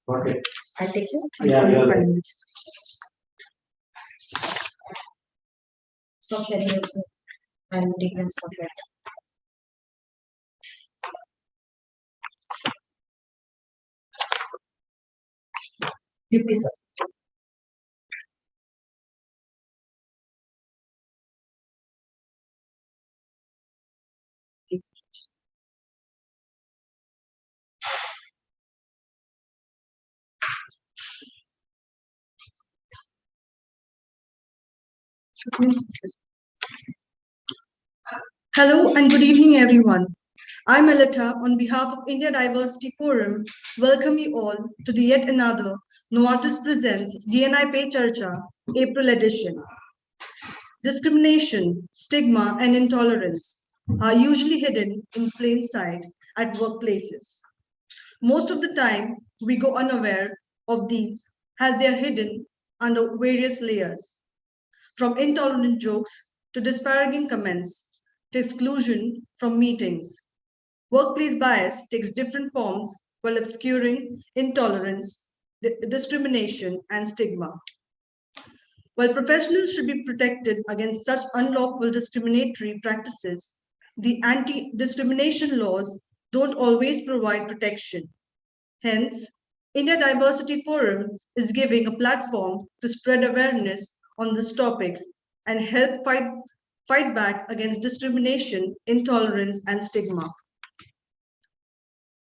Okay. I take it. Yeah. Stop sharing your screen and take and stop sharing. You please. Hello and good evening, everyone. I'm Alita on behalf of India Diversity Forum. Welcome you all to the yet another Novartis Presents D&I Pe Charcha April edition. Discrimination, stigma, and intolerance are usually hidden in plain sight at workplaces. Most of the time, we go unaware of these as they are hidden under various layers, from intolerant jokes to disparaging comments to exclusion from meetings. Workplace bias takes different forms while obscuring intolerance, discrimination, and stigma. While professionals should be protected against such unlawful discriminatory practices, the anti discrimination laws don't always provide protection. Hence, India Diversity Forum is giving a platform to spread awareness on this topic and help fight back against discrimination, intolerance, and stigma.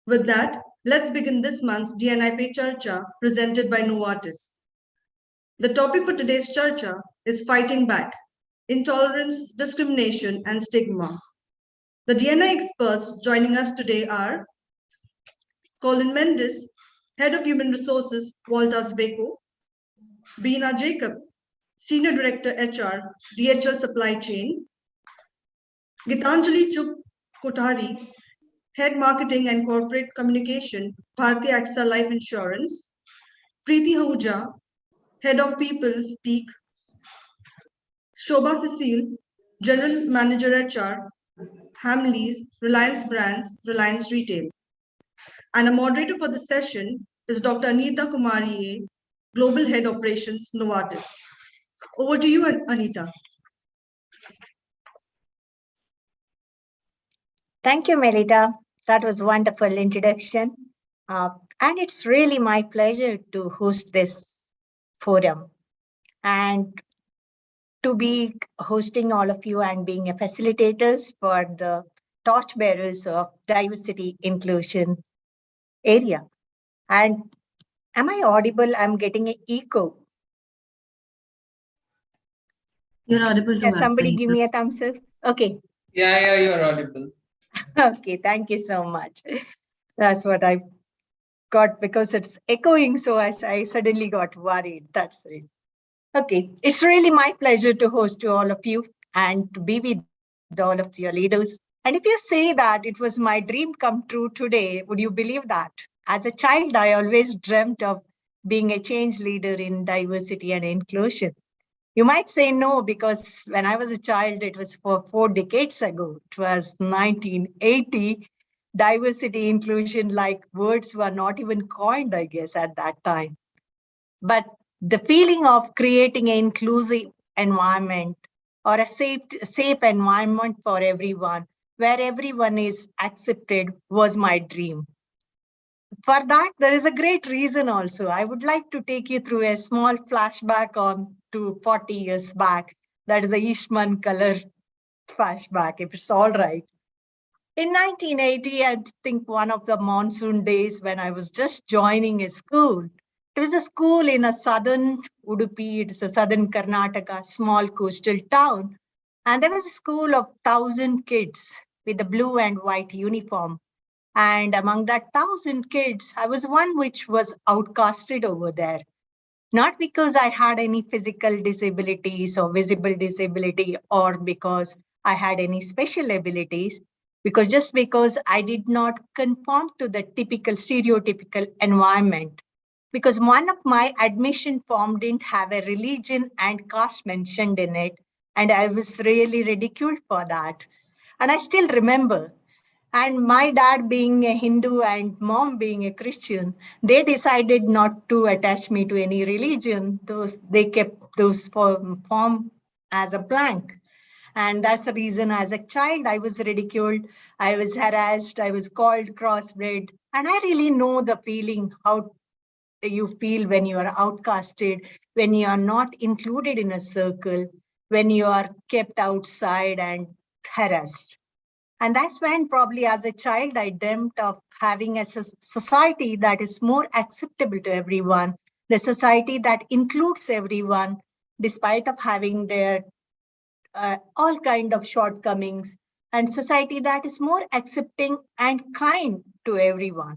With that, let's begin this month's D&I Pe Charcha presented by Novartis. The topic for today's Charcha is fighting back, intolerance, discrimination, and stigma. The D&I experts joining us today are Colin Mendes, Head of Human Resources, Walters Beko, Beena Jacob, Senior Director HR, DHL Supply Chain, Gitanjali Chuk Kothari, Head Marketing and Corporate Communication, Bharti AXA Life Insurance, Preeti Ahuja, Head of People, Peak, Shobha Cecile, General Manager HR, Hamleys, Reliance Brands, Reliance Retail. And a moderator for the session is Dr. Anita Kumari A, Global Head Operations, Novartis. Over to you, Anita. Thank you, Melita. That was a wonderful introduction. And it's really my pleasure to host this forum and to be hosting all of you and being a facilitators for the torchbearers of diversity inclusion area. And am I audible? I'm getting an echo. You're audible to Can us, somebody Anita. give me a thumbs up? Okay. Yeah, you're audible. Okay, thank you so much. That's what I got because it's echoing, so I suddenly got worried. That's the reason. Okay, it's really my pleasure to host to all of you and to be with all of your leaders. And if you say that it was my dream come true today, would you believe that? As a child, I always dreamt of being a change leader in diversity and inclusion. You might say no, because when I was a child, it was for 4 decades ago. It was 1980. Diversity, inclusion, like words were not even coined, I guess, at that time. But the feeling of creating an inclusive environment or a safe environment for everyone, where everyone is accepted, was my dream. For that, there is a great reason also. I would like to take you through a small flashback on to 40 years back. That is the Eastman color flashback, if it's all right. In 1980, I think one of the monsoon days when I was just joining a school, it was a school in a southern Udupi, it's a southern Karnataka, small coastal town. And there was a school of 1,000 kids with a blue and white uniform. And among that 1,000 kids, I was one which was outcasted over there. Not because I had any physical disabilities or visible disability or because I had any special abilities, because I did not conform to the typical stereotypical environment. Because one of my admission form didn't have a religion and caste mentioned in it, And I was really ridiculed for that. And I still remember. And my dad being a Hindu and mom being a Christian, they decided not to attach me to any religion. They kept those form as a blank. And that's the reason as a child, I was ridiculed, I was harassed, I was called crossbred. And I really know the feeling, how you feel when you are outcasted, when you are not included in a circle, when you are kept outside and harassed. And that's when probably as a child, I dreamt of having a society that is more acceptable to everyone, the society that includes everyone, despite of having their all kind of shortcomings, and society that is more accepting and kind to everyone.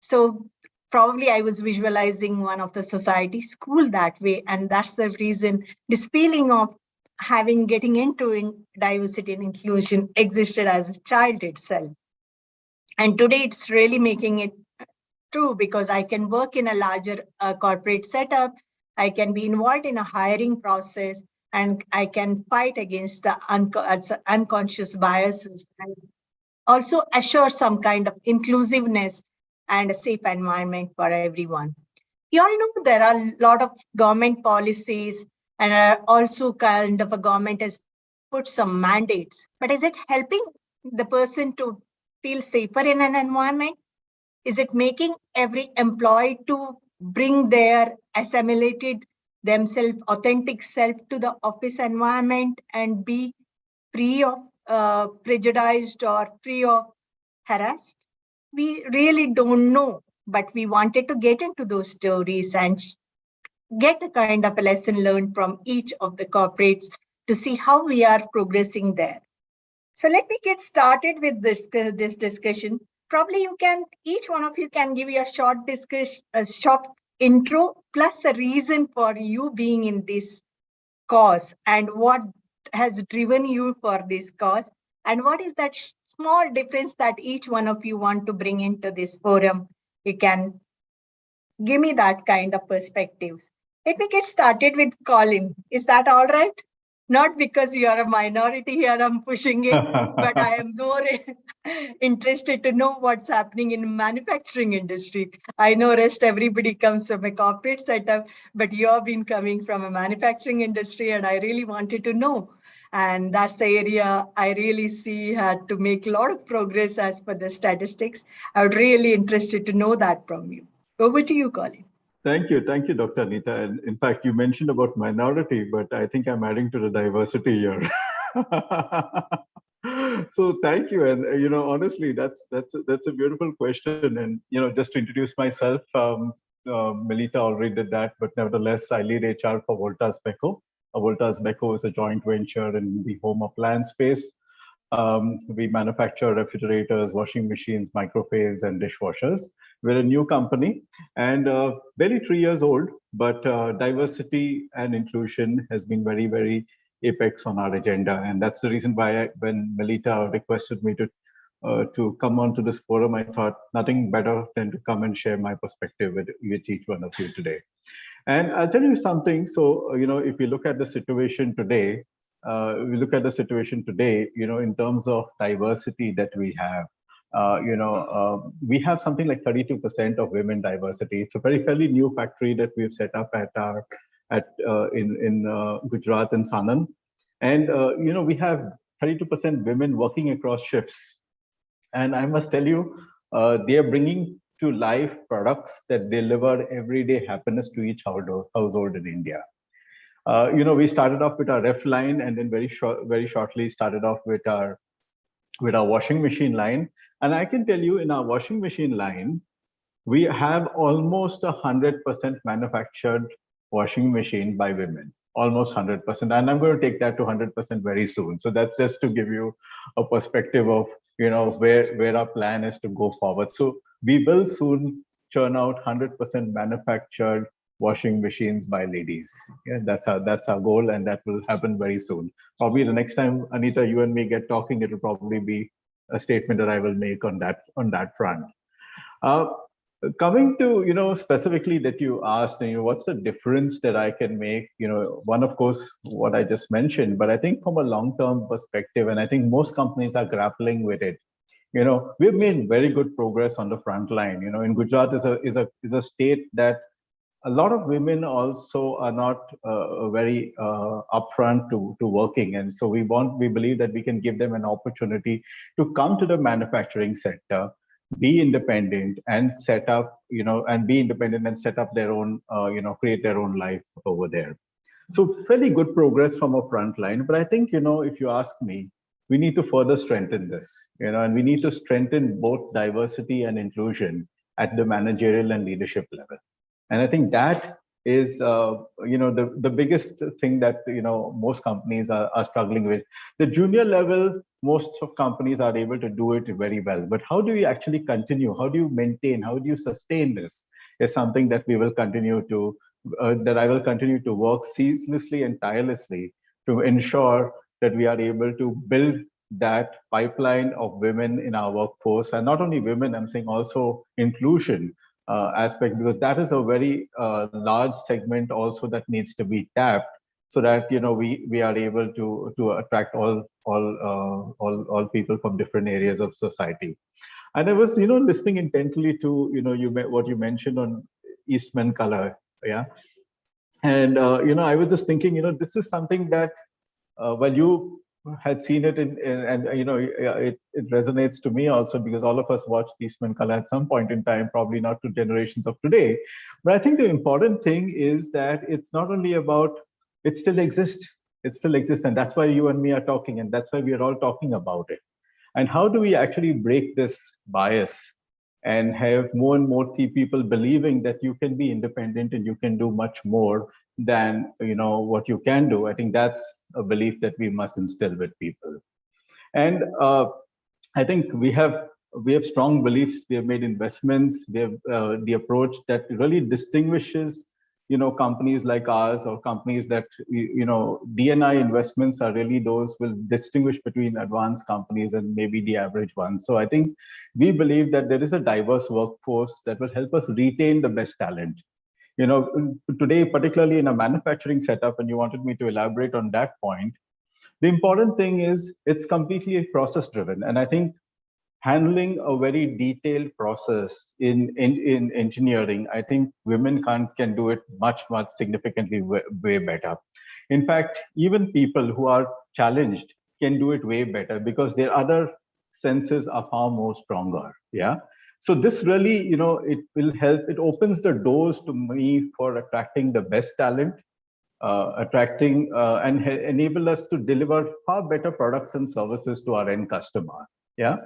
So probably I was visualizing one of the society school that way. And that's the reason this feeling of getting into diversity and inclusion existed as a child itself. And today it's really making it true, because I can work in a larger corporate setup. I can be involved in a hiring process, and I can fight against the unconscious biases and also assure some kind of inclusiveness and a safe environment for everyone. You all know there are a lot of government policies, and also kind of a government has put some mandates, but is it helping the person to feel safer in an environment? Is it making every employee to bring their assimilated themselves, authentic self to the office environment and be free of prejudiced or free of harassed? We really don't know, but we wanted to get into those stories and get a kind of a lesson learned from each of the corporates to see how we are progressing there. So let me get started with this discussion. Probably each one of you can give you a short discussion, a short intro, plus a reason for you being in this cause and what has driven you for this cause, and what is that small difference that each one of you want to bring into this forum. You can give me that kind of perspectives. Let me get started with Colin. Is that all right? Not because you are a minority here, I'm pushing it, but I am more interested to know what's happening in manufacturing industry. I know rest everybody comes from a corporate setup, but you have been coming from a manufacturing industry, and I really wanted to know. And that's the area I really see had to make a lot of progress as per the statistics. I would really interested to know that from you. Over to you, Colin. Thank you, Dr. Anita. And in fact, you mentioned about minority, but I think I'm adding to the diversity here. So thank you, and honestly, that's a beautiful question. And just to introduce myself, Melita already did that, but nevertheless, I lead HR for Voltas Beko. Voltas Beko is a joint venture in the home appliance space. We manufacture refrigerators, washing machines, microwaves, and dishwashers. We're a new company and barely 3 years old, but diversity and inclusion has been very, very apex on our agenda. And that's the reason why when Melita requested me to come onto this forum, I thought nothing better than to come and share my perspective with each one of you today. And I'll tell you something. So, if you look at the situation today, in terms of diversity that we have, we have something like 32% of women diversity. It's a fairly new factory that we've set up in Gujarat and Sanand, and we have 32% women working across shifts. And I must tell you, they are bringing to life products that deliver everyday happiness to each household in India. We started off with our ref line, and then very shortly started off with our washing machine line. And I can tell you, in our washing machine line, we have almost 100% manufactured washing machine by women, almost 100%. And I'm going to take that to 100% very soon. So that's just to give you a perspective of, where our plan is to go forward. So we will soon churn out 100% manufactured washing machines by ladies. Yeah, that's our goal, and that will happen very soon. Probably the next time, Anita, you and me get talking, it'll probably be a statement that I will make on that front. Coming to, specifically that you asked, what's the difference that I can make? One, of course, what I just mentioned, but I think from a long-term perspective, and I think most companies are grappling with it. We've made very good progress on the front line. In Gujarat is a state that a lot of women also are not very upfront to working, and so we believe that we can give them an opportunity to come to the manufacturing sector, be independent, and set up their own, create their own life over there. So fairly good progress from a front line, but I think if you ask me, we need to further strengthen this, and we need to strengthen both diversity and inclusion at the managerial and leadership level. And I think that is, the biggest thing that, most companies are struggling with. The junior level, most of companies are able to do it very well. But how do you actually continue? How do you maintain? How do you sustain this? Is something that we will continue to, that I will continue to work ceaselessly and tirelessly to ensure that we are able to build that pipeline of women in our workforce, and not only women, I'm saying also inclusion aspect, because that is a very large segment also that needs to be tapped, so that we are able to attract all people from different areas of society. And I was listening intently to what you mentioned on Eastman color, yeah, and I was just thinking, this is something that while you had seen it and it resonates to me also, because all of us watched Eastman color at some point in time, probably not to generations of today. But I think the important thing is that it's not only about, it still exists, and that's why you and me are talking, and that's why we are all talking about it. And how do we actually break this bias and have more and more people believing that you can be independent and you can do much more than what you can do? I think that's a belief that we must instill with people. And I think we have strong beliefs. We have made investments. We have the approach that really distinguishes companies like ours, or companies that D&I investments are really those will distinguish between advanced companies and maybe the average one. So I think we believe that there is a diverse workforce that will help us retain the best talent. Today, particularly in a manufacturing setup, and you wanted me to elaborate on that point, the important thing is it's completely process driven. And I think handling a very detailed process in engineering, I think women can do it much significantly way better. In fact, even people who are challenged can do it way better because their other senses are far more stronger. Yeah. So this really, it will help. It opens the doors to me for attracting the best talent, and enable us to deliver far better products and services to our end customer. Yeah.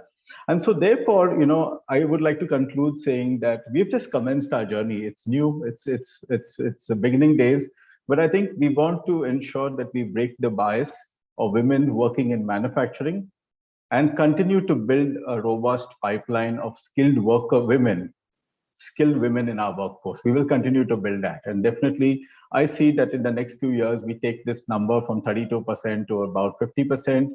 And so therefore, I would like to conclude saying that we've just commenced our journey. It's new, it's the beginning days, but I think we want to ensure that we break the bias of women working in manufacturing and continue to build a robust pipeline of skilled women in our workforce. We will continue to build that. And definitely, I see that in the next few years, we take this number from 32% to about 50%.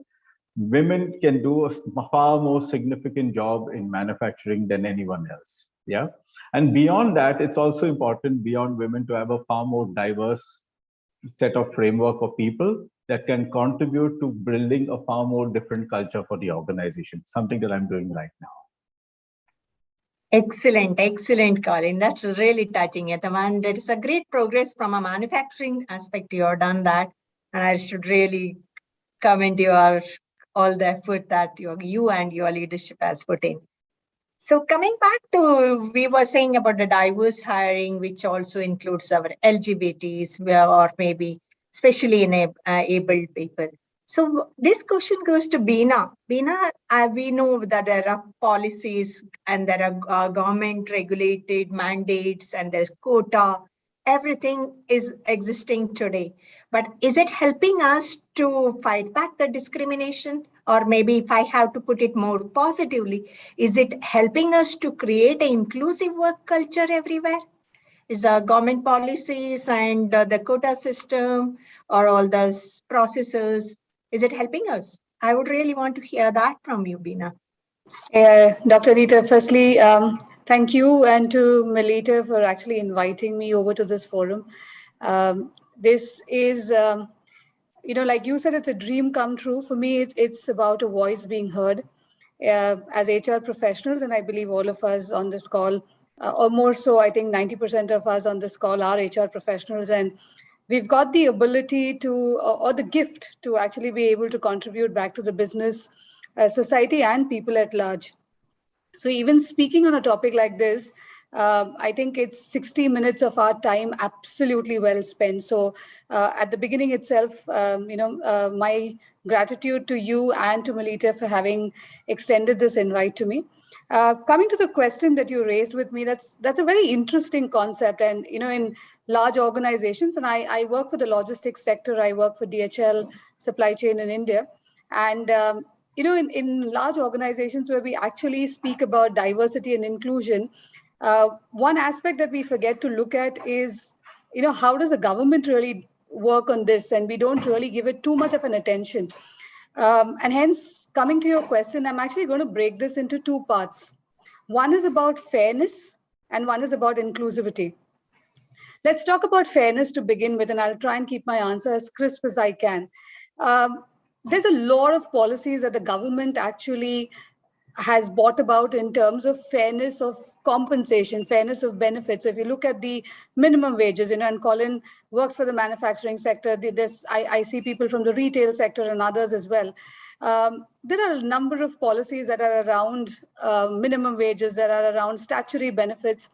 Women can do a far more significant job in manufacturing than anyone else. Yeah. And beyond that, it's also important beyond women to have a far more diverse set of framework of people that can contribute to building a far more different culture for the organization, something that I'm doing right now. Excellent, Colin. That's really touching it. And it is a great progress from a manufacturing aspect. You have done that. And I should really commend all the effort that you and your leadership has put in. So coming back to, we were saying about the diverse hiring, which also includes our LGBTs, or maybe especially enabled people. So this question goes to Beena. Beena, we know that there are policies and there are government regulated mandates and there's quota. Everything is existing today. But is it helping us to fight back the discrimination? Or maybe if I have to put it more positively, is it helping us to create an inclusive work culture everywhere? Is the government policies and the quota system or all those processes, is it helping us? I would really want to hear that from you, Beena. Dr. Rita, firstly, Thank you, and to Melita for actually inviting me over to this forum. This is, like you said, it's a dream come true. For me, it's about a voice being heard. As HR professionals, and I believe all of us on this call, or more so, I think 90% of us on this call are HR professionals, and we've got the ability to, or the gift to actually be able to contribute back to the business, society, and people at large. So even speaking on a topic like this, I think it's 60 minutes of our time absolutely well spent. So at the beginning itself, my gratitude to you and to Melita for having extended this invite to me. Coming to the question that you raised with me, that's a very interesting concept. And, in large organizations, and I work for the logistics sector, I work for DHL supply chain in India. And in large organizations where we actually speak about diversity and inclusion, one aspect that we forget to look at is, how does the government really work on this? And we don't really give it too much of an attention. And hence, coming to your question, I'm actually going to break this into two parts. One is about fairness and one is about inclusivity. Let's talk about fairness to begin with, and I'll try and keep my answer as crisp as I can. There's a lot of policies that the government actually has brought about in terms of fairness of compensation, fairness of benefits. So if you look at the minimum wages, and Colin works for the manufacturing sector, I see people from the retail sector and others as well. There are a number of policies that are around minimum wages, that are around statutory benefits.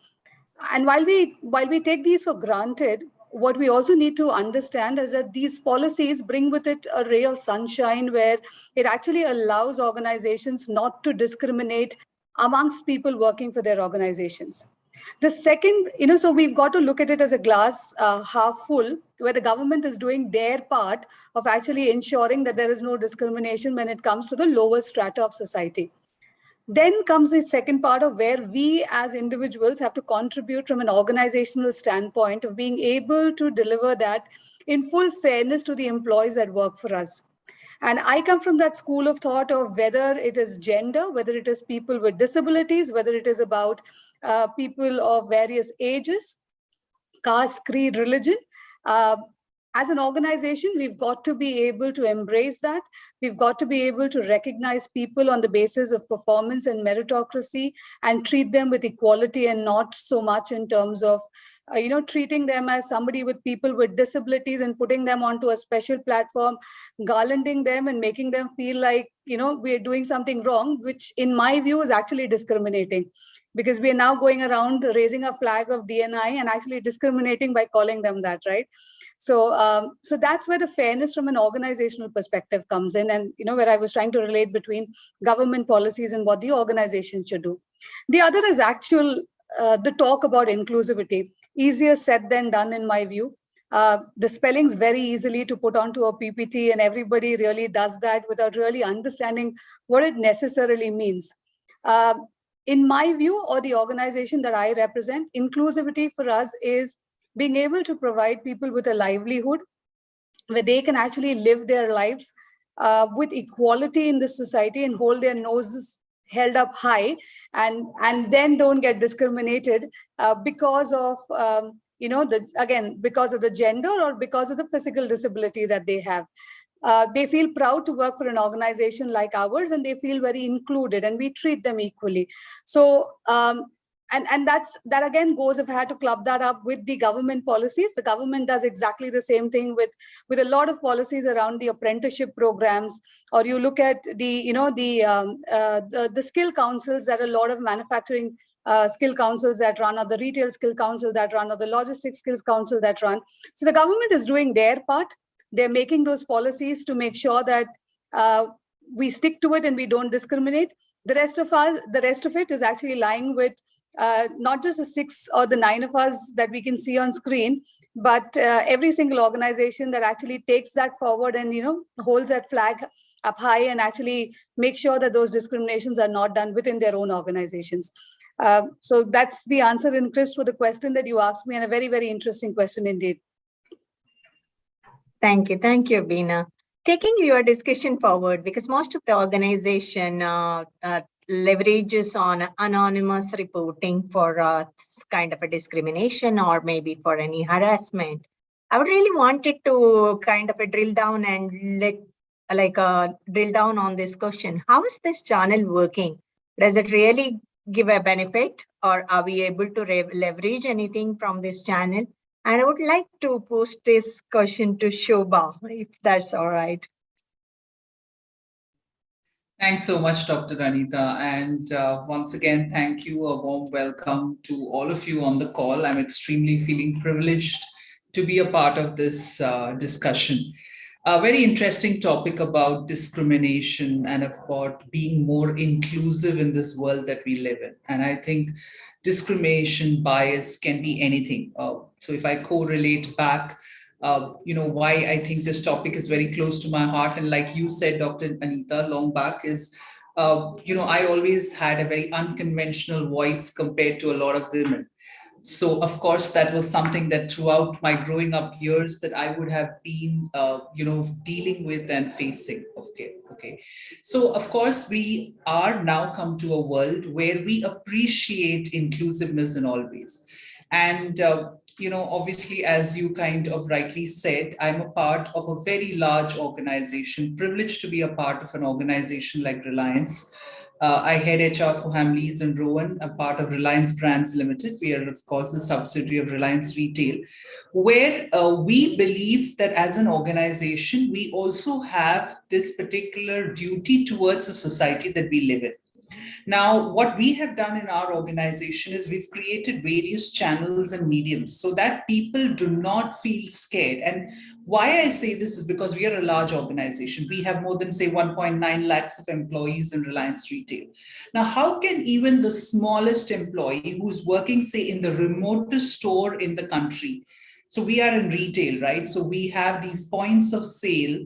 And while we take these for granted, what we also need to understand is that these policies bring with it a ray of sunshine where it actually allows organizations not to discriminate amongst people working for their organizations. The second, so we've got to look at it as a glass half full, where the government is doing their part of actually ensuring that there is no discrimination when it comes to the lower strata of society. Then comes the second part of where we as individuals have to contribute from an organizational standpoint of being able to deliver that in full fairness to the employees that work for us. And I come from that school of thought of whether it is gender, whether it is people with disabilities, whether it is about people of various ages, caste, creed, religion. As an organization, we've got to be able to embrace that. We've got to be able to recognize people on the basis of performance and meritocracy and treat them with equality and not so much in terms of, treating them as somebody with people with disabilities and putting them onto a special platform, garlanding them and making them feel like, we're doing something wrong, which in my view is actually discriminating. Because we are now going around raising a flag of D&I and actually discriminating by calling them that, right? So that's where the fairness from an organizational perspective comes in, and where I was trying to relate between government policies and what the organization should do. The other is the talk about inclusivity. Easier said than done, in my view. The spelling's very easily to put onto a PPT, and everybody really does that without really understanding what it necessarily means. In my view, or the organization that I represent, inclusivity for us is being able to provide people with a livelihood where they can actually live their lives with equality in this society and hold their noses held up high, and then don't get discriminated because of because of the gender or because of the physical disability that they have. They feel proud to work for an organization like ours, and they feel very included, and we treat them equally. So, and that again goes, if I had to club that up with the government policies, the government does exactly the same thing with a lot of policies around the apprenticeship programs, or you look at the skill councils that a lot of manufacturing skill councils that run, or the retail skill council that run, or the logistics skills council that run. So the government is doing their part. They're making those policies to make sure that we stick to it and we don't discriminate. The rest of it is actually lying with not just the 6 or the 9 of us that we can see on screen, but every single organization that actually takes that forward and holds that flag up high and actually make sure that those discriminations are not done within their own organizations. So that's the answer in crisp for the question that you asked me, and a very, very interesting question indeed. Thank you, Veena. Taking your discussion forward, because most of the organization leverages on anonymous reporting for kind of a discrimination or maybe for any harassment. I would really wanted to kind of a drill down and drill down on this question. How is this channel working? Does it really give a benefit, or are we able to leverage anything from this channel? And I would like to post this question to Shobha, if that's all right. Thanks so much, Dr. Anita. And once again, thank you. A warm welcome to all of you on the call. I'm extremely feeling privileged to be a part of this discussion. A very interesting topic about discrimination and about being more inclusive in this world that we live in. And I think discrimination, bias can be anything. So if I correlate back, why I think this topic is very close to my heart. And like you said, Dr. Anita, long back is, I always had a very unconventional voice compared to a lot of women. So, of course, that was something that throughout my growing up years that I would have been, dealing with and facing. Okay. So, of course, we are now come to a world where we appreciate inclusiveness in all ways. And, obviously, as you kind of rightly said, I'm a part of a very large organization, privileged to be a part of an organization like Reliance. I head HR for Hamleys and Rowan, a part of Reliance Brands Limited. We are, of course, a subsidiary of Reliance Retail, where we believe that as an organization, we also have this particular duty towards the society that we live in. Now, what we have done in our organization is we've created various channels and mediums so that people do not feel scared. And why I say this is because we are a large organization. We have more than, say, 1.9 lakhs of employees in Reliance Retail. Now, how can even the smallest employee who's working, say, in the remotest store in the country, so we are in retail, right? So we have these points of sale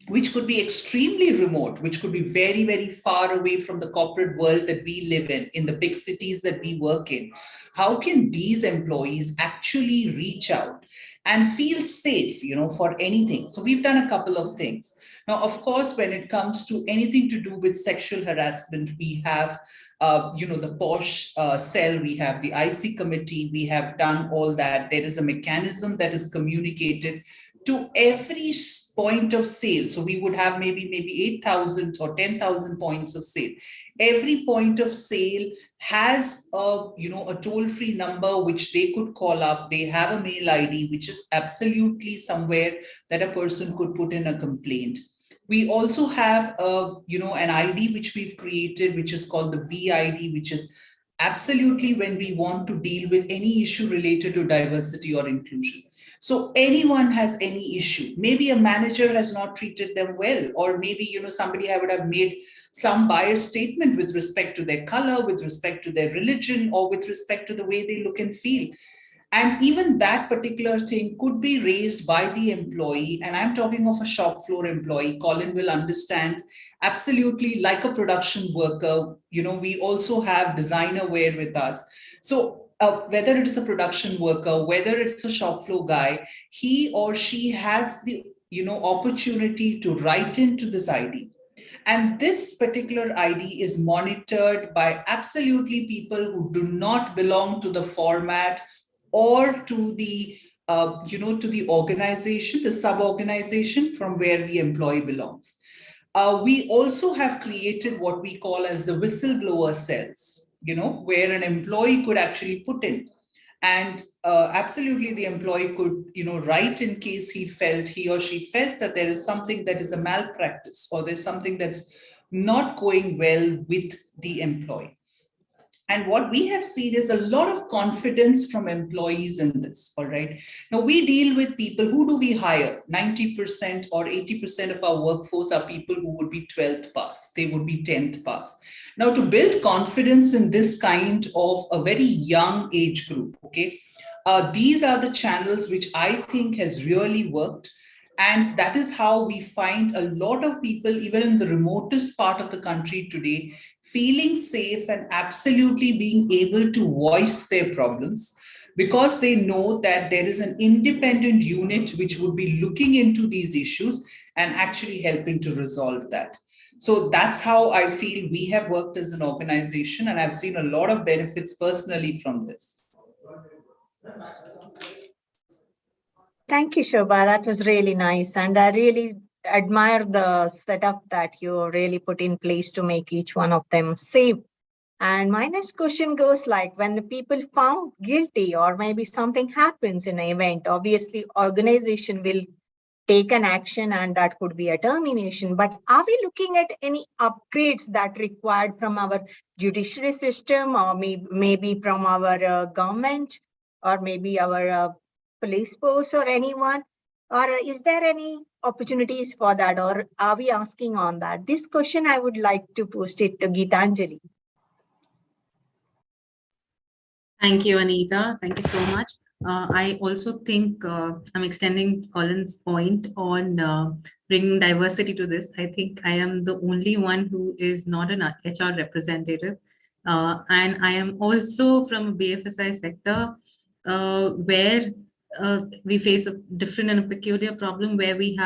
which could be extremely remote, which could be very, very far away from the corporate world that we live in the big cities that we work in. How can these employees actually reach out and feel safe, for anything? So we've done a couple of things. Now, of course, when it comes to anything to do with sexual harassment, we have, the POSH cell, we have the IC committee, we have done all that. There is a mechanism that is communicated to every point of sale. So we would have maybe 8,000 or 10,000 points of sale. Every point of sale has a toll-free number which they could call up. They have a mail ID, which is absolutely somewhere that a person could put in a complaint. We also have an ID which we've created, which is called the VID, which is absolutely when we want to deal with any issue related to diversity or inclusion. So anyone has any issue, maybe a manager has not treated them well, or maybe, somebody would have made some biased statement with respect to their color, with respect to their religion, or with respect to the way they look and feel. And even that particular thing could be raised by the employee. And I'm talking of a shop floor employee. Colin will understand absolutely, like a production worker. We also have designer wear with us. So whether it is a production worker, whether it's a shop floor guy, he or she has the opportunity to write into this ID. And this particular ID is monitored by absolutely people who do not belong to the format or to the to the organization, the sub-organization from where the employee belongs. We also have created what we call as the whistleblower cells, where an employee could actually put in. And absolutely the employee could, write in case he or she felt that there is something that is a malpractice or there's something that's not going well with the employee. And what we have seen is a lot of confidence from employees in this, all right? Now, we deal with people, who do we hire? 90% or 80% of our workforce are people who would be 12th pass. They would be 10th pass. Now, to build confidence in this kind of a very young age group, okay? These are the channels which I think has really worked. And that is how we find a lot of people, even in the remotest part of the country today, feeling safe and absolutely being able to voice their problems. because they know that there is an independent unit which would be looking into these issues and actually helping to resolve that. So that's how I feel we have worked as an organization, and I've seen a lot of benefits personally from this. Thank you, Shobha. That was really nice. And I really admire the setup that you really put in place to make each one of them safe. And my next question goes like, when the people found guilty or maybe something happens in an event, obviously organization will take an action and that could be a termination. But are we looking at any upgrades that required from our judiciary system or maybe from our government or maybe our police force or anyone? Or is there any opportunities for that, or are we asking on that? This question I would like to post it to Geetanjali. Thank you, Anita. Thank you so much. I also think I'm extending Colin's point on bringing diversity to this. I think I am the only one who is not an HR representative. And I am also from a BFSI sector where we face a different and a peculiar problem where we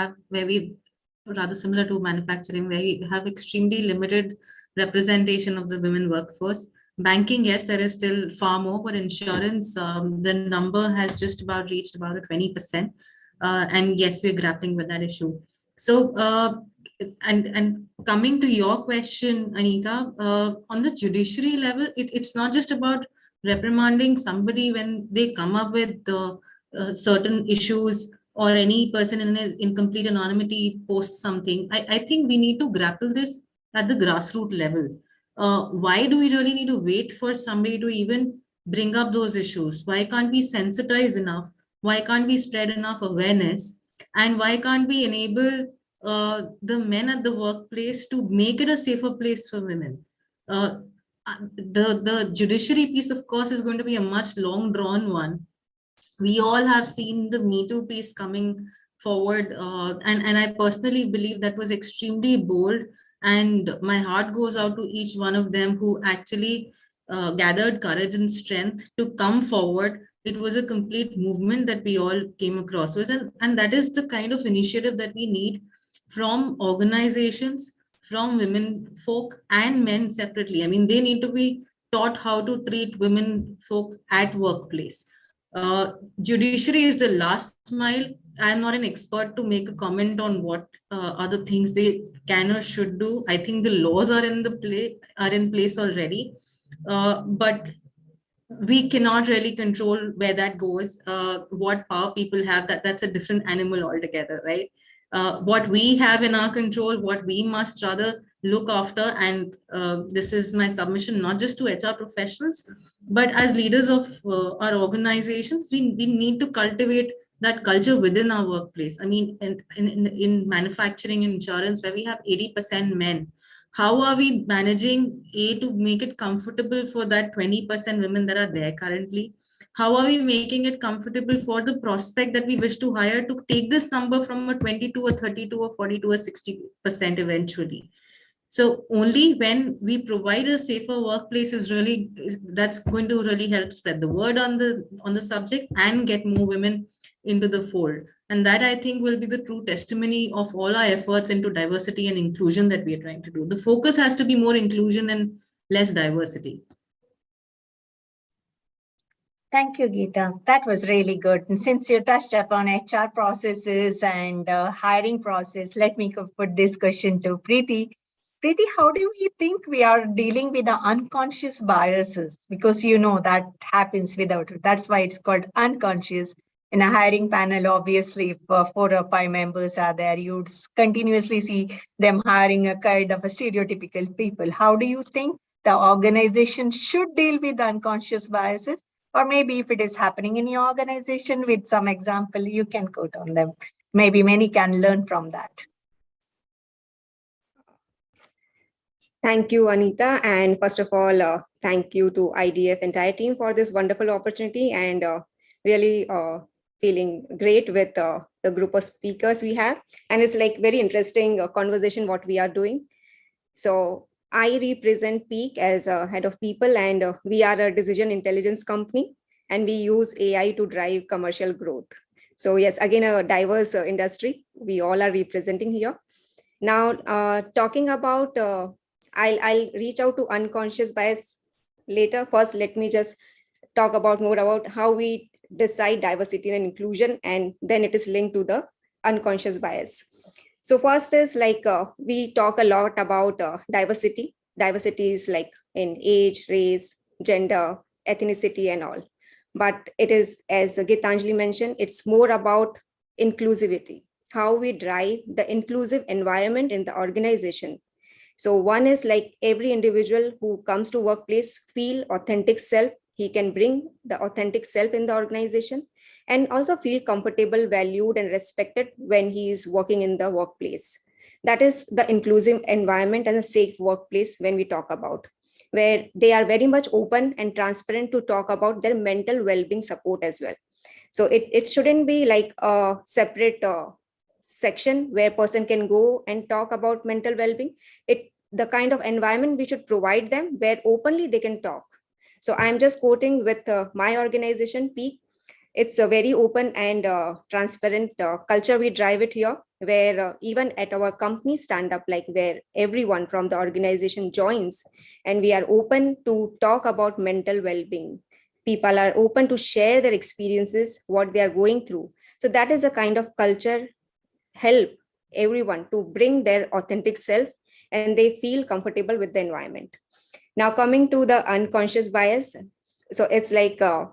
rather similar to manufacturing, where we have extremely limited representation of the women workforce. Banking, yes, there is still far more, but insurance, the number has just about reached about 20%. And yes, we're grappling with that issue. So, and coming to your question, Anita, on the judiciary level, it's not just about reprimanding somebody when they come up with the certain issues, or any person in complete anonymity posts something. I think we need to grapple this at the grassroots level. Why do we really need to wait for somebody to even bring up those issues? Why can't we sensitize enough? Why can't we spread enough awareness? And why can't we enable the men at the workplace to make it a safer place for women? The judiciary piece, of course, is going to be a much long drawn one. We all have seen the Me Too piece coming forward, and I personally believe that was extremely bold, and my heart goes out to each one of them who actually gathered courage and strength to come forward. It was a complete movement that we all came across with, and that is the kind of initiative that we need from organizations, from women folk and men separately. I mean, they need to be taught how to treat women folk at workplace. Judiciary is the last mile. I'm not an expert to make a comment on what other things they can or should do. I think the laws are in place already, but we cannot really control where that goes. What power people have, that's a different animal altogether, right? What we have in our control, what we must rather look after, and this is my submission, not just to HR professionals, but as leaders of our organizations, we need to cultivate that culture within our workplace. I mean, in manufacturing and insurance, where we have 80% men, how are we managing to make it comfortable for that 20% women that are there currently? How are we making it comfortable for the prospect that we wish to hire to take this number from a 22 or 32 or 42 or 60% eventually? So only when we provide a safer workplace that's going to really help spread the word on the subject and get more women into the fold. And that, I think, will be the true testimony of all our efforts into diversity and inclusion that we are trying to do. The focus has to be more inclusion and less diversity. Thank you, Geeta. That was really good. And since you touched upon HR processes and hiring process, let me put this question to Preeti. Preeti, how do we think we are dealing with the unconscious biases? Because you know that happens without it. That's why it's called unconscious. In a hiring panel, obviously, if 4 or 5 members are there, you'd continuously see them hiring a kind of a stereotypical people. How do you think the organization should deal with unconscious biases? Or maybe if it is happening in your organization with some example, you can quote on them. Maybe many can learn from that. Thank you, Anita. And first of all, thank you to IDF entire team for this wonderful opportunity, and really feeling great with the group of speakers we have. And it's like very interesting conversation what we are doing. So I represent Peak as a head of people, and we are a decision intelligence company. and we use AI to drive commercial growth. So yes, again, a diverse industry we all are representing here. Now, talking about, I'll reach out to unconscious bias later. First, let me just talk about more about how we decide diversity and inclusion, and then it is linked to the unconscious bias. So first is like, we talk a lot about diversity. Diversity is like in age, race, gender, ethnicity, and all. But it is, as Gitanjali mentioned, it's more about inclusivity, how we drive the inclusive environment in the organization. So one is like every individual who comes to workplace feel authentic self. He can bring the authentic self in the organization and also feel comfortable, valued, and respected when he is working in the workplace. That is the inclusive environment and a safe workplace when we talk about, where they are very much open and transparent to talk about their mental well-being support as well. So it shouldn't be like a separate section where person can go and talk about mental well-being. The kind of environment we should provide them where openly they can talk. So I'm just quoting with my organization, Peak. It's a very open and transparent culture we drive it here, where even at our company stand up, like where everyone from the organization joins, and we are open to talk about mental well-being. People are open to share their experiences, what they are going through. So that is a kind of culture help everyone to bring their authentic self and they feel comfortable with the environment. Now coming to the unconscious bias. So it's like a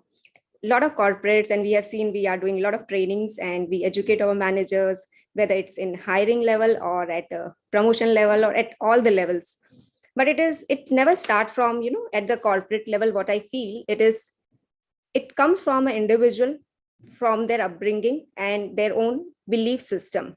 lot of corporates, and we have seen we are doing a lot of trainings and we educate our managers, whether it's in hiring level or at a promotion level or at all the levels. But it never starts from, at the corporate level. What I feel it comes from an individual, from their upbringing and their own belief system.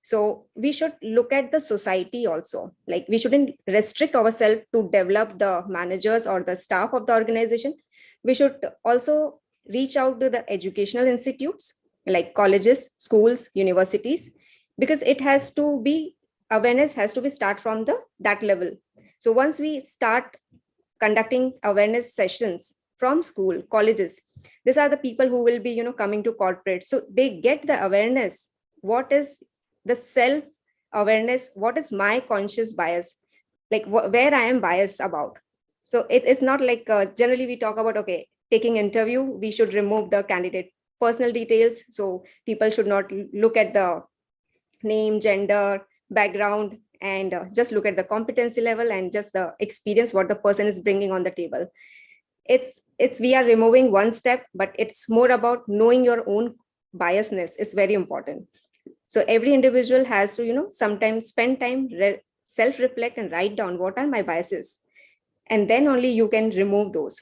So we should look at the society also. Like we shouldn't restrict ourselves to develop the managers or the staff of the organization. We should also reach out to the educational institutes like colleges, schools, universities, because awareness has to be start from that level. So once we start conducting awareness sessions from school, colleges, these are the people who will be, coming to corporate. So they get the awareness. What is the self-awareness? What is my conscious bias? Like where I am biased about. So it's not like generally we talk about, okay, taking interview, we should remove the candidate personal details. So people should not look at the name, gender, background, and just look at the competency level and just the experience, what the person is bringing on the table. We are removing one step, but it's more about knowing your own biasness is very important. So every individual has to, sometimes spend time, self-reflect and write down what are my biases. And then only you can remove those.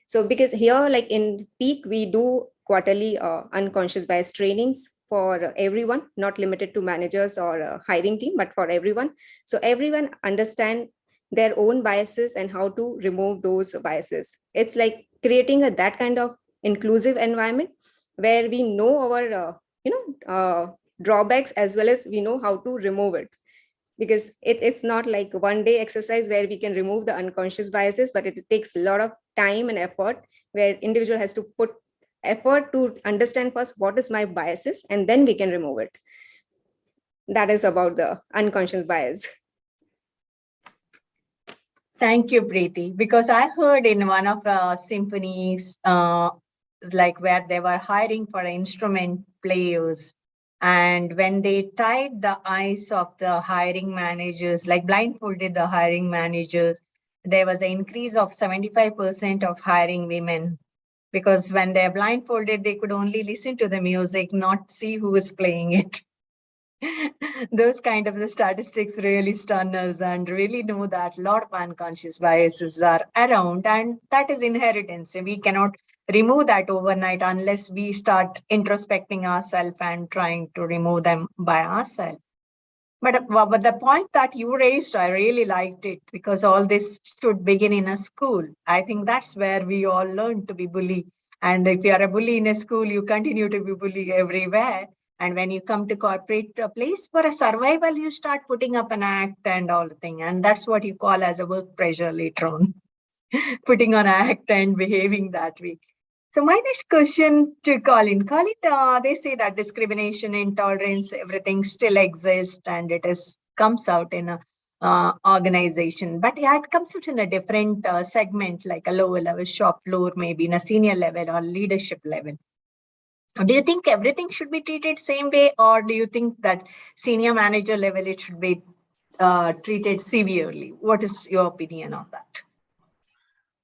So because here, like in Peak, we do quarterly unconscious bias trainings for everyone, not limited to managers or hiring team, but for everyone. So everyone understand their own biases and how to remove those biases. It's like creating that kind of inclusive environment where we know our, drawbacks as well as we know how to remove it. Because it's not like one day exercise where we can remove the unconscious biases, but it takes a lot of time and effort where individual has to put effort to understand first what is my biases and then we can remove it. That is about the unconscious bias. Thank you, Preeti, because I heard in one of the symphonies, like where they were hiring for instrument players, and when they tied the eyes of the hiring managers, like blindfolded the hiring managers, there was an increase of 75% of hiring women, because when they're blindfolded, they could only listen to the music, not see who is playing it. Those kind of the statistics really stun us and really know that a lot of unconscious biases are around, and that is inheritance. We cannot remove that overnight unless we start introspecting ourselves and trying to remove them by ourselves. But the point that you raised, I really liked it, because all this should begin in a school. I think that's where we all learn to be bully. And if you are a bully in a school, you continue to be bully everywhere. And when you come to corporate place for a survival, you start putting up an act and all the thing. And that's what you call as a work pressure later on, putting on an act and behaving that way. So my next question to Colin. Colin, they say that discrimination, intolerance, everything still exists and it comes out in a organization. But yeah, it comes out in a different segment, like a lower level shop floor, maybe in a senior level or leadership level. Do you think everything should be treated same way, or do you think that senior manager level, it should be treated severely? What is your opinion on that?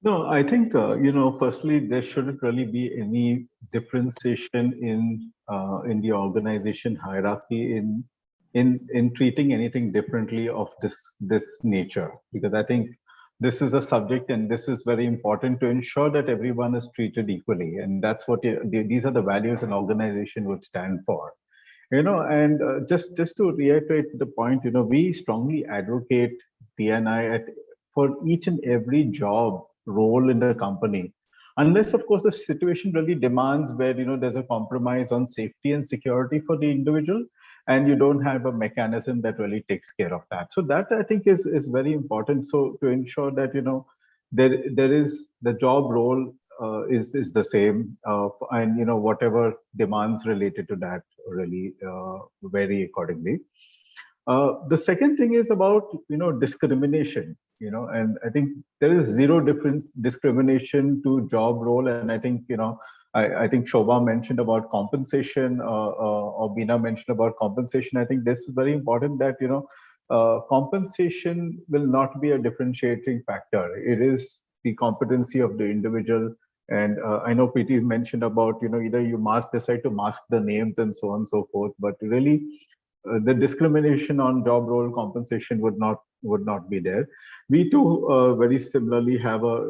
No, I think, firstly, there shouldn't really be any differentiation in the organization hierarchy in treating anything differently of this nature, because I think this is a subject and this is very important to ensure that everyone is treated equally, and that's what these are the values an organization would stand for. And just to reiterate the point, we strongly advocate D&I for each and every job role in the company, unless of course the situation really demands where there's a compromise on safety and security for the individual, and you don't have a mechanism that really takes care of that. So that, I think, is very important. So to ensure that there is the job role is the same, and whatever demands related to that really vary accordingly. The second thing is about discrimination, and I think there is zero difference discrimination to job role, and I think I think Shobha mentioned about compensation, or Beena mentioned about compensation. I think this is very important, that compensation will not be a differentiating factor. It is the competency of the individual. And I know PT mentioned about either you decide to mask the names and so on and so forth, but really the discrimination on job role compensation would not be there. We too very similarly have a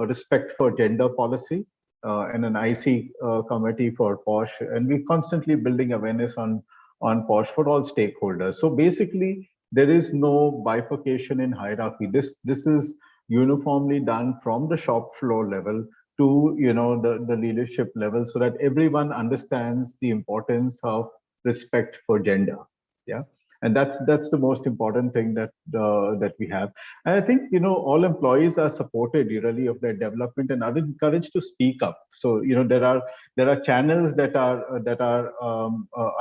respect for gender policy and an IC committee for POSH, and we're constantly building awareness on POSH for all stakeholders. So basically, there is no bifurcation in hierarchy. This is uniformly done from the shop floor level to the leadership level, so that everyone understands the importance of respect for gender. Yeah, and that's the most important thing that we have. And I think all employees are supported really of their development and are encouraged to speak up. So there are channels that are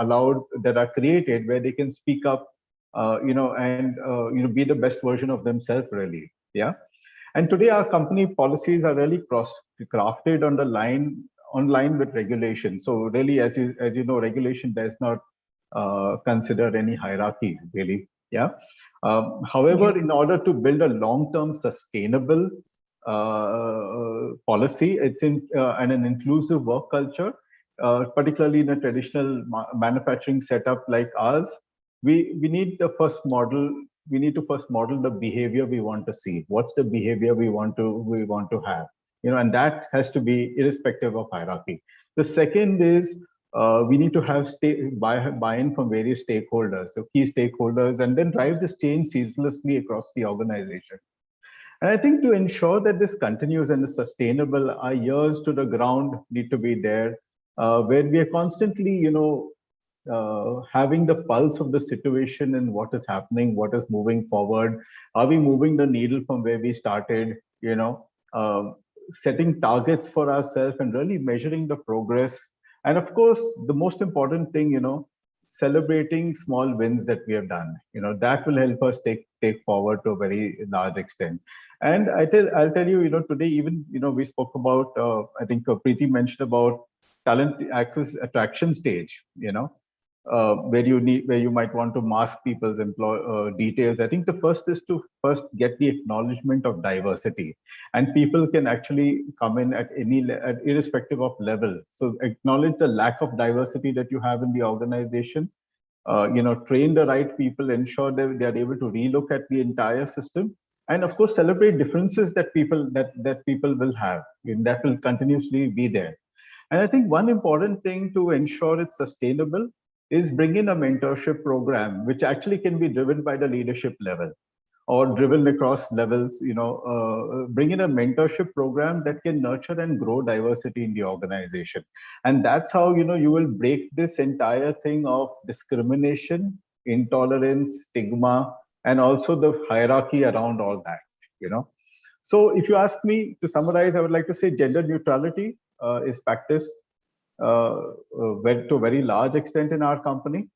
allowed, that are created, where they can speak up, and be the best version of themselves really. Yeah. And today our company policies are really crafted on line with regulation. So really, as you know, regulation does not consider any hierarchy really. Yeah. However, in order to build a long-term sustainable policy, it's and an inclusive work culture, particularly in a traditional manufacturing setup like ours, we need to first model the behavior we want to see. What's the behavior we want to have? And that has to be irrespective of hierarchy. The second is we need to have buy-in from various stakeholders, so key stakeholders, and then drive this change ceaselessly across the organization. And I think to ensure that this continues and is sustainable, our ears to the ground need to be there, where we are constantly, having the pulse of the situation and what is happening, what is moving forward. Are we moving the needle from where we started? Setting targets for ourselves and really measuring the progress. And of course, the most important thing, celebrating small wins that we have done. That will help us take forward to a very large extent. And I'll tell you, today even we spoke about. I think Preeti mentioned about talent attraction stage. Where you might want to mask people's details. I think the first is to get the acknowledgement of diversity, and people can actually come in at irrespective of level. So acknowledge the lack of diversity that you have in the organization. Train the right people, ensure that they are able to relook at the entire system, and of course celebrate differences that people will have, and that will continuously be there. And I think one important thing to ensure it's sustainable is bring in a mentorship program, which actually can be driven by the leadership level or driven across levels. Bring in a mentorship program that can nurture and grow diversity in the organization. And that's how, you will break this entire thing of discrimination, intolerance, stigma, and also the hierarchy around all that, So if you ask me to summarize, I would like to say gender neutrality is practiced to a very large extent in our company,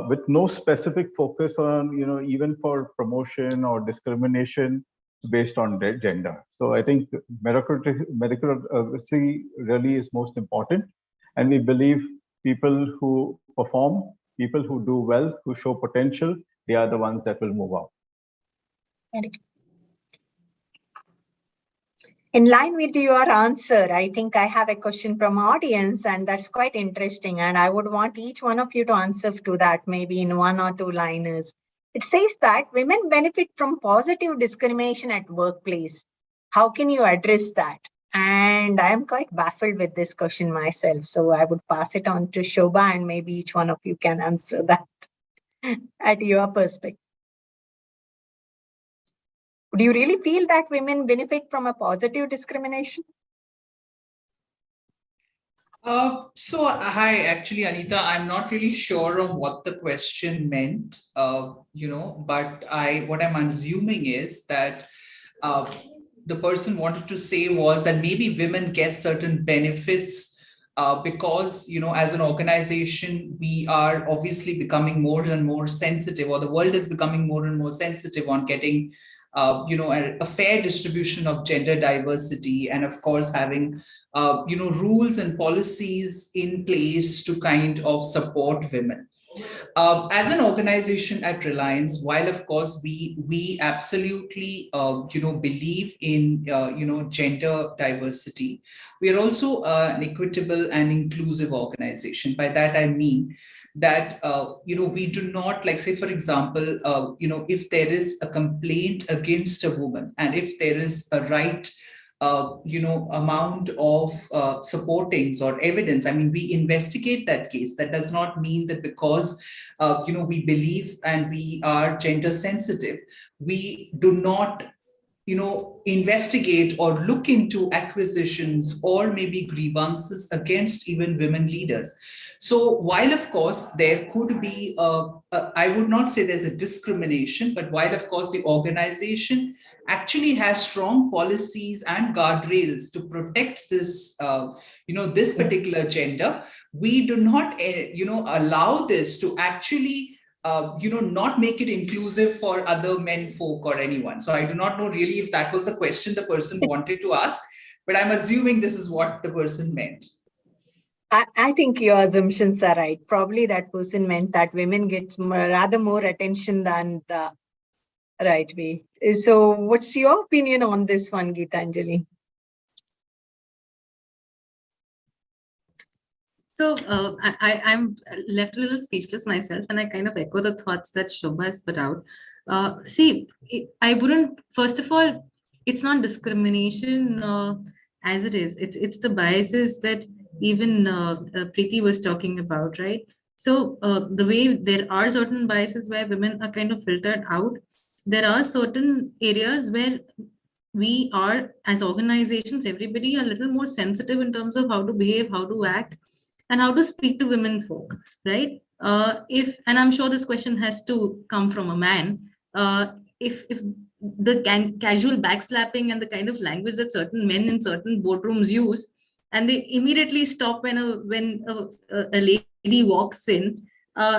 with no specific focus on, even for promotion or discrimination based on gender. So I think meritocracy really is most important. And we believe people who perform, people who do well, who show potential, they are the ones that will move up. In line with your answer, I think I have a question from audience, and that's quite interesting. And I would want each one of you to answer to that, maybe in 1 or 2 liners. It says that women benefit from positive discrimination at workplace. How can you address that? And I am quite baffled with this question myself. So I would pass it on to Shobha, and maybe each one of you can answer that at your perspective. Do you really feel that women benefit from a positive discrimination? Hi, actually, Anita, I'm not really sure on what the question meant, but what I'm assuming is that the person wanted to say was that maybe women get certain benefits because, as an organization, we are obviously becoming more and more sensitive, or the world is becoming more and more sensitive on getting a fair distribution of gender diversity, and of course having rules and policies in place to kind of support women. As an organization at Reliance, while of course we absolutely believe in gender diversity, we are also an equitable and inclusive organization. By that I mean that we do not, like, say for example, if there is a complaint against a woman, and if there is a right amount of supportings or evidence, I mean, we investigate that case. That does not mean that because we believe and we are gender sensitive, we do not investigate or look into acquisitions or maybe grievances against even women leaders. So while of course there could be I would not say there's a discrimination, but while of course the organization actually has strong policies and guardrails to protect this this particular gender, we do not allow this to actually not make it inclusive for other men folk or anyone. So I do not know really if that was the question the person wanted to ask, but I'm assuming this is what the person meant. I think your assumptions are right. Probably that person meant that women get rather more attention than the right way. So what's your opinion on this one, Geetanjali? So I'm left a little speechless myself, and I kind of echo the thoughts that Shobha has put out. I wouldn't, first of all, it's not discrimination as it is. It's the biases that even Preeti was talking about, right? So the way there are certain biases where women are kind of filtered out, there are certain areas where we are, as organizations, everybody a little more sensitive in terms of how to behave, how to act, and how to speak to women folk, right? And I'm sure this question has to come from a man, if the casual backslapping and the kind of language that certain men in certain boardrooms use, and they immediately stop when a lady walks in,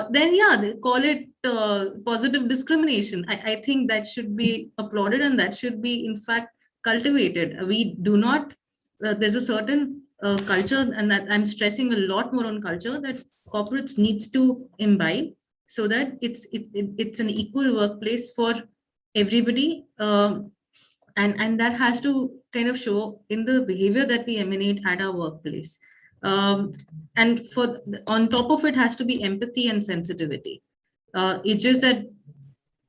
then yeah, they call it positive discrimination. I think that should be applauded, and that should be in fact cultivated. We do not, there's a certain culture, and that I'm stressing a lot more on culture, that corporates needs to imbibe, so that it's an equal workplace for everybody, and that has to kind of show in the behavior that we emanate at our workplace. And on top of it has to be empathy and sensitivity. It's just that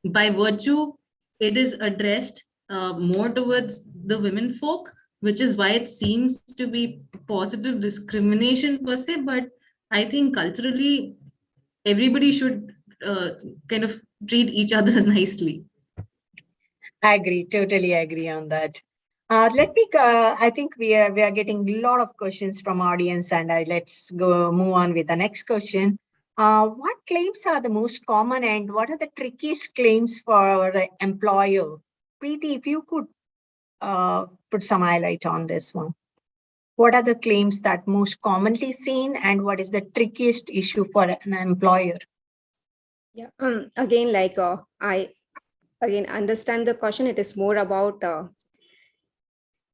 by virtue, it is addressed more towards the women folk, which is why it seems to be positive discrimination per se. But I think culturally, everybody should kind of treat each other nicely. I agree, totally agree on that. I think we are getting a lot of questions from audience, and let's move on with the next question. What claims are the most common, and what are the trickiest claims for the employer? Preeti, if you could put some highlight on this one. What are the claims that most commonly seen, and what is the trickiest issue for an employer? Yeah. Again, like I again understand the question. It is more about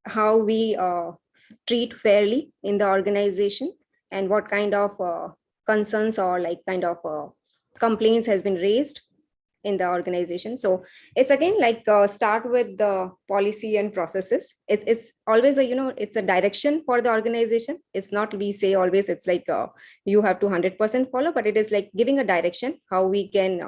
how we treat fairly in the organization and what kind of concerns or like kind of complaints has been raised in the organization. So it's again like start with the policy and processes. It's always a, it's a direction for the organization. It's not we say always it's like you have to 100% follow, but it is like giving a direction how we can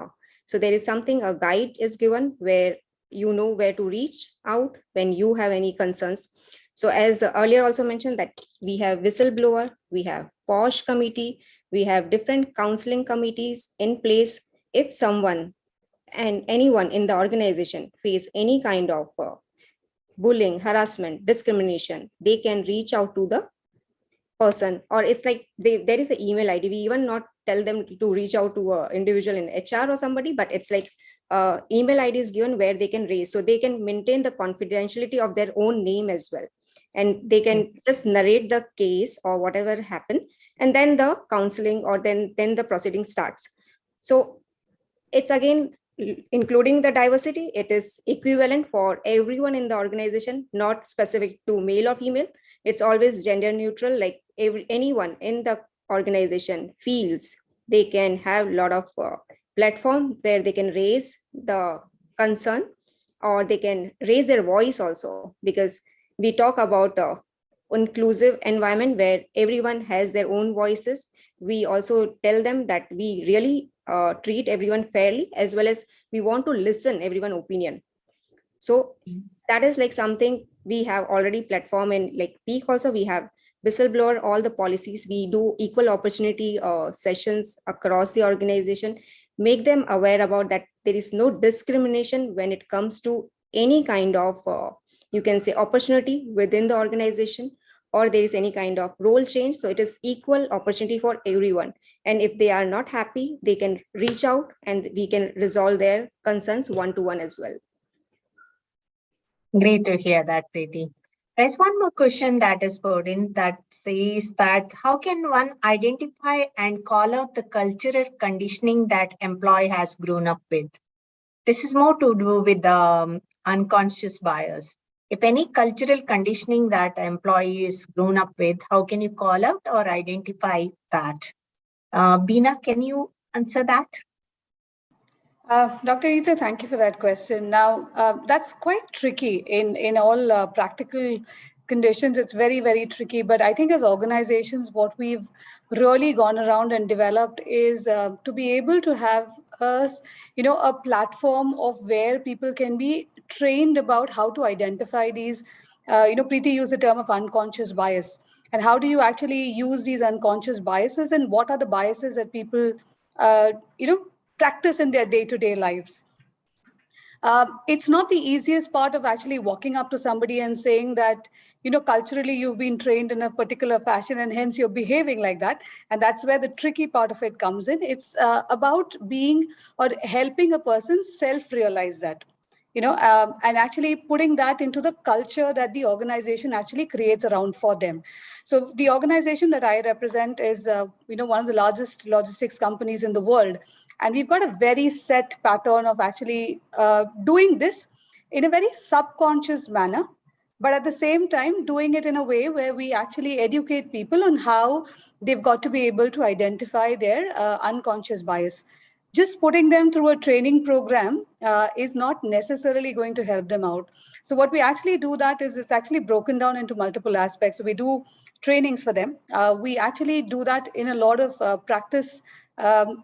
so there is something, a guide is given where you know where to reach out when you have any concerns. So as earlier also mentioned that we have whistleblower, we have POSH committee, we have different counseling committees in place. If someone and anyone in the organization face any kind of bullying, harassment, discrimination, they can reach out to the person, or it's like there is an email ID. We even not tell them to reach out to an individual in HR or somebody, but it's like email ID is given where they can raise, so they can maintain the confidentiality of their own name as well. And they can just narrate the case or whatever happened, and then the counseling or then the proceeding starts. So it's again including the diversity. It is equivalent for everyone in the organization, not specific to male or female. It's always gender neutral. Like anyone in the organization feels they can have a lot of platform where they can raise the concern, or they can raise their voice also, because we talk about inclusive environment where everyone has their own voices. We also tell them that we really treat everyone fairly, as well as we want to listen everyone's opinion. So that is like something we have already platform in like peak. Also we have whistleblower, all the policies. We do equal opportunity sessions across the organization, make them aware about that there is no discrimination when it comes to any kind of you can say opportunity within the organization, or there is any kind of role change. So it is equal opportunity for everyone. And if they are not happy, they can reach out and we can resolve their concerns one-to-one as well. Great to hear that, Preeti. There's one more question that is put in that says that how can one identify and call out the cultural conditioning that employee has grown up with? This is more to do with the unconscious bias. If any cultural conditioning that employee is grown up with, how can you call out or identify that? Beena, can you answer that? Dr. Etha, thank you for that question. Now, that's quite tricky in all practical conditions. It's very, very tricky. But I think as organizations, what we've really gone around and developed is to be able to have a platform of where people can be trained about how to identify these. Preeti used the term of unconscious bias. And how do you actually use these unconscious biases, and what are the biases that people, practice in their day-to-day lives? It's not the easiest part of actually walking up to somebody and saying that, culturally you've been trained in a particular fashion and hence you're behaving like that. And that's where the tricky part of it comes in. It's about being or helping a person self-realize that, and actually putting that into the culture that the organization actually creates around for them. So the organization that I represent is, one of the largest logistics companies in the world. And we've got a very set pattern of actually doing this in a very subconscious manner, but at the same time doing it in a way where we actually educate people on how they've got to be able to identify their unconscious bias. Just putting them through a training program is not necessarily going to help them out. So what we actually do that is it's actually broken down into multiple aspects. So we do trainings for them. We actually do that in a lot of practice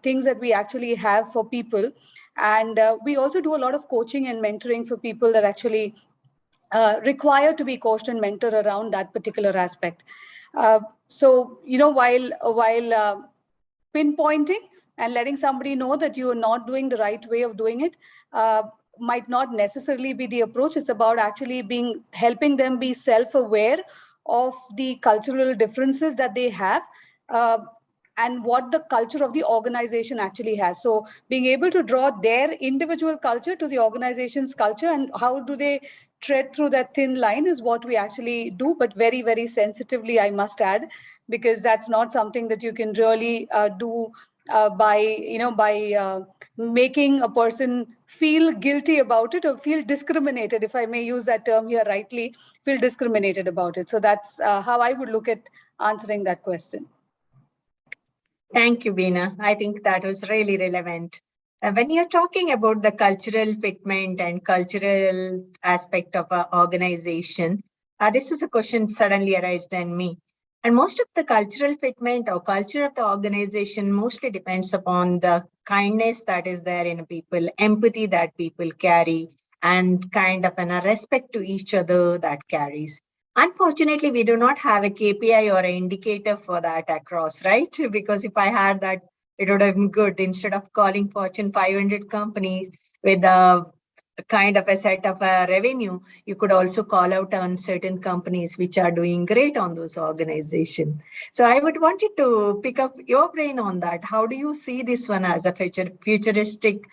things that we actually have for people. And we also do a lot of coaching and mentoring for people that actually require to be coached and mentored around that particular aspect. So, while pinpointing and letting somebody know that you are not doing the right way of doing it might not necessarily be the approach. It's about actually helping them be self-aware of the cultural differences that they have, and what the culture of the organization actually has. So being able to draw their individual culture to the organization's culture, and how do they tread through that thin line is what we actually do, but very, very sensitively, I must add, because that's not something that you can really do by making a person feel guilty about it or feel discriminated, if I may use that term here rightly, feel discriminated about it. So that's how I would look at answering that question. Thank you, Beena. I think that was really relevant. When you're talking about the cultural fitment and cultural aspect of an organization, this was a question suddenly arose in me. And most of the cultural fitment or culture of the organization mostly depends upon the kindness that is there in people, empathy that people carry, and kind of a respect to each other that carries. Unfortunately, we do not have a KPI or an indicator for that across, right? Because if I had that, it would have been good. Instead of calling Fortune 500 companies with a kind of a set of a revenue, you could also call out on certain companies which are doing great on those organizations. So I would want you to pick up your brain on that. How do you see this one as a futuristic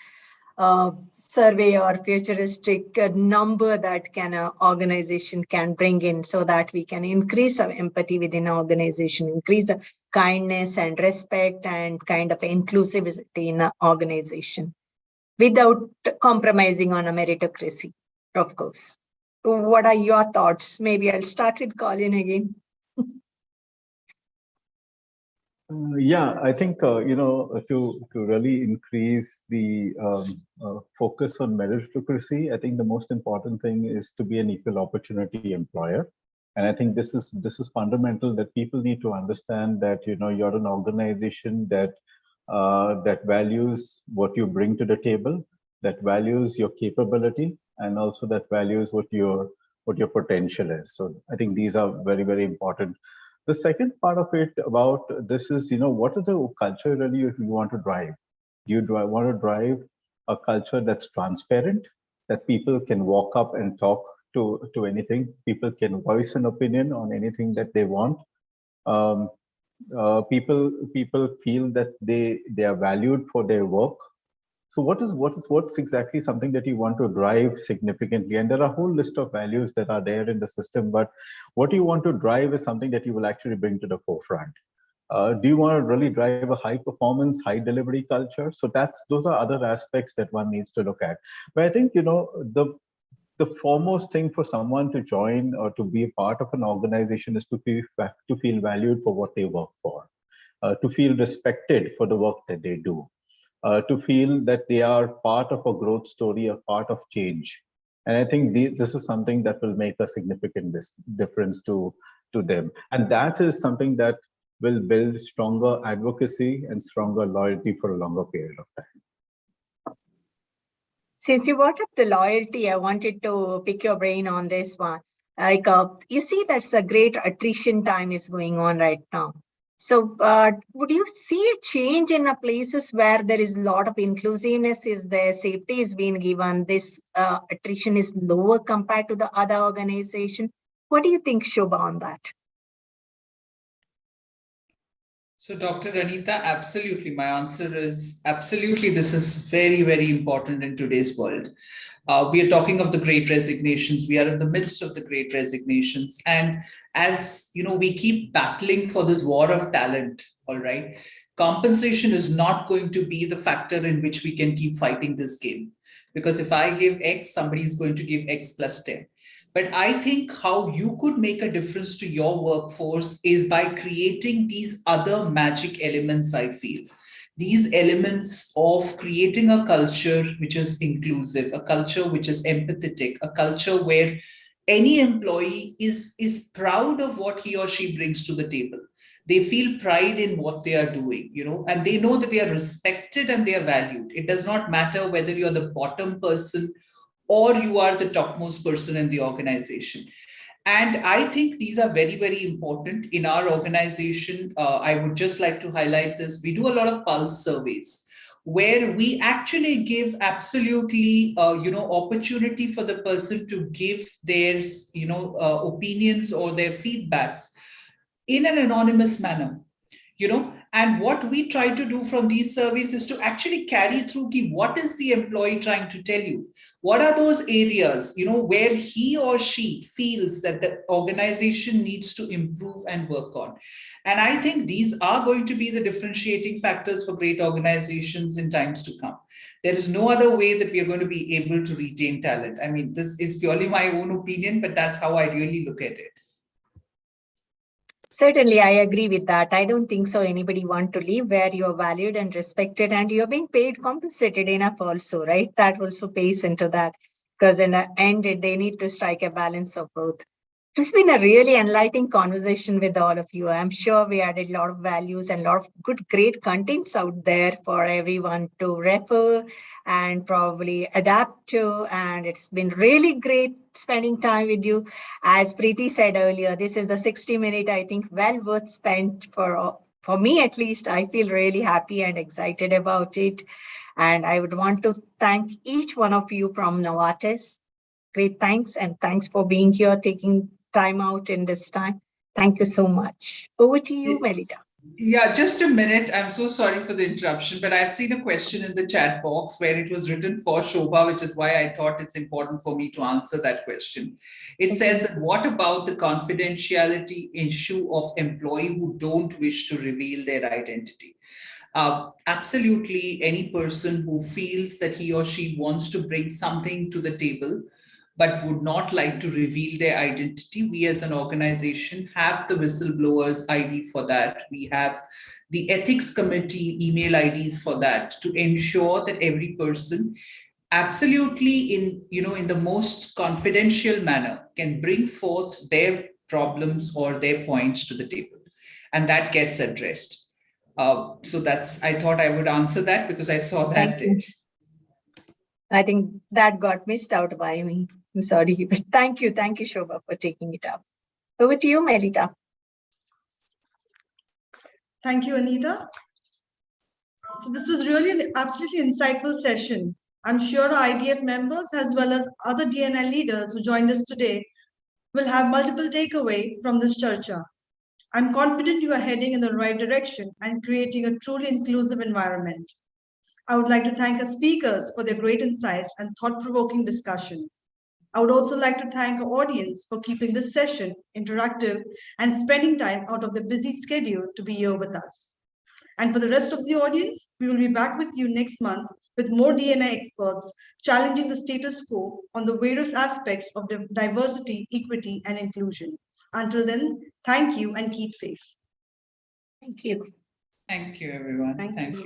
survey or futuristic number that can organization can bring in so that we can increase our empathy within our organization, increase the kindness and respect and kind of inclusivity in an organization without compromising on a meritocracy, of course. What are your thoughts? Maybe I'll start with Colin again. Yeah, I think to really increase the focus on meritocracy, I think the most important thing is to be an equal opportunity employer, and I think this is fundamental, that people need to understand that you're an organization that that values what you bring to the table, that values your capability, and also that values what your potential is. So I think these are very, very important. The second part of it about this is, what is the culture really you want to drive? Do you want to drive a culture that's transparent, that people can walk up and talk to anything, people can voice an opinion on anything that they want? People feel that they are valued for their work. So what's exactly something that you want to drive significantly? And there are a whole list of values that are there in the system, but what you want to drive is something that you will actually bring to the forefront. Do you want to really drive a high performance, high delivery culture? So those are other aspects that one needs to look at. But I think the foremost thing for someone to join or to be a part of an organization is to feel valued for what they work for, to feel respected for the work that they do. To feel that they are part of a growth story, a part of change. And I think this is something that will make a significant difference to them. And that is something that will build stronger advocacy and stronger loyalty for a longer period of time. Since you brought up the loyalty, I wanted to pick your brain on this one. Like, you see that's a great attrition time is going on right now. So would you see a change in places where there is a lot of inclusiveness, is there, safety is being given, this attrition is lower compared to the other organization? What do you think, Shobha, on that? So Dr. Anita, absolutely. My answer is absolutely. This is very, very important in today's world. We are talking of the great resignations. We are in the midst of the great resignations. And as we keep battling for this war of talent, all right, compensation is not going to be the factor in which we can keep fighting this game. Because if I give X, somebody is going to give X plus 10. But I think how you could make a difference to your workforce is by creating these other magic elements, I feel. These elements of creating a culture which is inclusive, a culture which is empathetic, a culture where any employee is proud of what he or she brings to the table. They feel pride in what they are doing, and they know that they are respected and they are valued. It does not matter whether you're the bottom person or you are the topmost person in the organization. And I think these are very, very important in our organization. I would just like to highlight this. We do a lot of pulse surveys where we actually give absolutely, opportunity for the person to give their, opinions or their feedbacks in an anonymous manner, And what we try to do from these surveys is to actually carry through what is the employee trying to tell you? What are those areas, where he or she feels that the organization needs to improve and work on? And I think these are going to be the differentiating factors for great organizations in times to come. There is no other way that we are going to be able to retain talent. I mean, this is purely my own opinion, but that's how I really look at it. Certainly, I agree with that. I don't think so anybody want to leave where you're valued and respected and you're being paid, compensated enough also, right? That also pays into that, because in the end, they need to strike a balance of both. It's been a really enlightening conversation with all of you. I'm sure we added a lot of values and a lot of good, great contents out there for everyone to refer and probably adapt to. And it's been really great spending time with you. As Preeti said earlier, this is the 60-minute, I think, well worth spent for me at least. I feel really happy and excited about it. And I would want to thank each one of you from Novartis. Great thanks, and thanks for being here, taking time out in this time. Thank you so much. Over to you, Melita. Yeah, just a minute. I'm so sorry for the interruption, but I've seen a question in the chat box where it was written for Shobha, which is why I thought it's important for me to answer that question. It says that what about the confidentiality issue of employee who don't wish to reveal their identity? Absolutely, any person who feels that he or she wants to bring something to the table but would not like to reveal their identity, we as an organization have the whistleblowers ID for that. We have the ethics committee email IDs for that, to ensure that every person absolutely in the most confidential manner can bring forth their problems or their points to the table, and that gets addressed. So I thought I would answer that because I saw that there. I think that got missed out by me. I'm sorry, but thank you, Shobha, for taking it up. Over to you, Melita. Thank you, Anita. So this was really an absolutely insightful session. I'm sure our IDF members, as well as other D&I leaders who joined us today, will have multiple takeaways from this charcha. I'm confident you are heading in the right direction and creating a truly inclusive environment. I would like to thank our speakers for their great insights and thought-provoking discussion. I would also like to thank our audience for keeping this session interactive and spending time out of their busy schedule to be here with us. And for the rest of the audience, we will be back with you next month with more D&I experts challenging the status quo on the various aspects of diversity, equity, and inclusion. Until then, thank you and keep safe. Thank you. Thank you, everyone. Thank you.